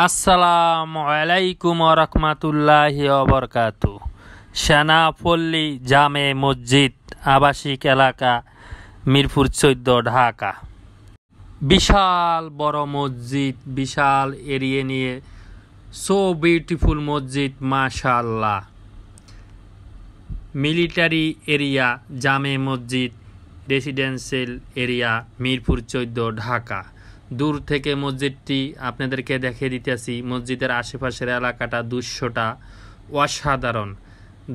আসসালামু আলাইকুম ওয়া রাহমাতুল্লাহি ওয়া বারাকাতুহু। সেনাপল্লী জামে মসজিদ, আবাসিক এলাকা, মিরপুর 14, ঢাকা। বিশাল বড় মসজিদ, বিশাল এরিয়া নিয়ে, সো বিউটিফুল মসজিদ, মাশাআল্লাহ। মিলিটারি এরিয়া জামে মসজিদ, রেসিডেন্সিয়াল এরিয়া, মিরপুর 14, ঢাকা। দূর থেকে মসজিদটি আপনাদেরকে দেখিয়ে দিতেছি। মসজিদের আশেপাশের এলাকাটা দৃশ্যটা অসাধারণ,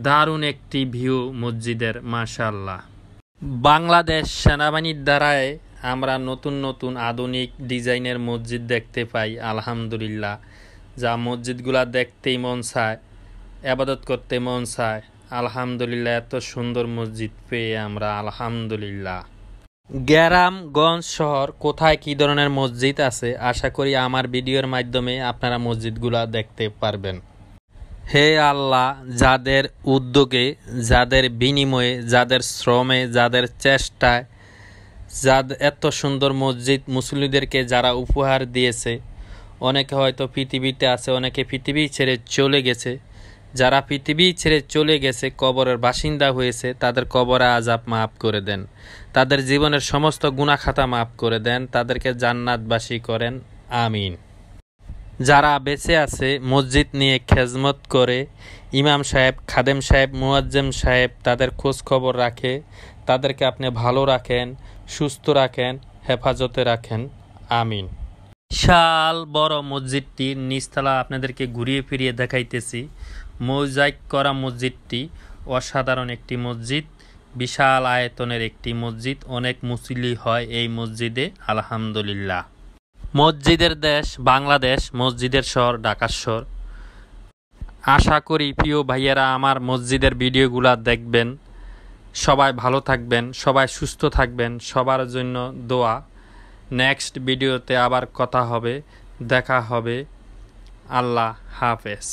দারুণ একটি ভিউ মসজিদের, মাশাআল্লাহ। বাংলাদেশ সেনাবাহিনীর দ্বারায় আমরা নতুন নতুন আধুনিক ডিজাইনের মসজিদ দেখতে পাই, আলহামদুলিল্লাহ। যা মসজিদগুলা দেখতেই মন চায়, ইবাদত করতে মন চায়, আলহামদুলিল্লাহ। এত সুন্দর মসজিদ পেয়ে আমরা আলহামদুলিল্লাহ। গ্রামগঞ্জ শহর কোথায় কী ধরনের মসজিদ আছে, আশা করি আমার ভিডিওর মাধ্যমে আপনারা মসজিদগুলা দেখতে পারবেন। হে আল্লাহ, যাদের উদ্যোগে, যাদের বিনিময়ে, যাদের শ্রমে, যাদের চেষ্টায় যাদের এত সুন্দর মসজিদ মুসল্লিদেরকে যারা উপহার দিয়েছে, অনেকে হয়তো পৃথিবীতে আছে, অনেকে পৃথিবী ছেড়ে চলে গেছে। যারা পৃথিবী ছেড়ে চলে গেছে, কবরের বাসিন্দা হয়েছে, তাদের কবরে আযাব মাফ করে দেন, তাদের জীবনের সমস্ত গুনাহ খাতা মাফ করে দেন, তাদেরকে জান্নাতবাসী করেন, আমিন। যারা বেঁচে আছে, মসজিদ নিয়ে খেজমত করে, ইমাম সাহেব, খাদেম সাহেব, মুয়াজ্জিম সাহেব তাদের খোঁজ খবর রাখে, তাদেরকে আপনি ভালো রাখেন, সুস্থ রাখেন, হেফাজতে রাখেন, আমিন। বিশাল বড় মসজিদটির নিচতলা আপনাদেরকে ঘুরিয়ে ফিরিয়ে দেখাইতেছি। মোজাইক করা মসজিদটি অসাধারণ একটি মসজিদ, বিশাল আয়তনের একটি মসজিদ, অনেক মুসল্লি হয় এই মসজিদে, আলহামদুলিল্লাহ। মসজিদের দেশ বাংলাদেশ, মসজিদের শহর ঢাকা শহর। আশা করি প্রিয় ভাইয়েরা আমার মসজিদের ভিডিওগুলা দেখবেন। সবাই ভালো থাকবেন, সবাই সুস্থ থাকবেন, সবার জন্য দোয়া। নেক্সট ভিডিওতে আবার কথা হবে, দেখা হবে। আল্লাহ হাফেজ।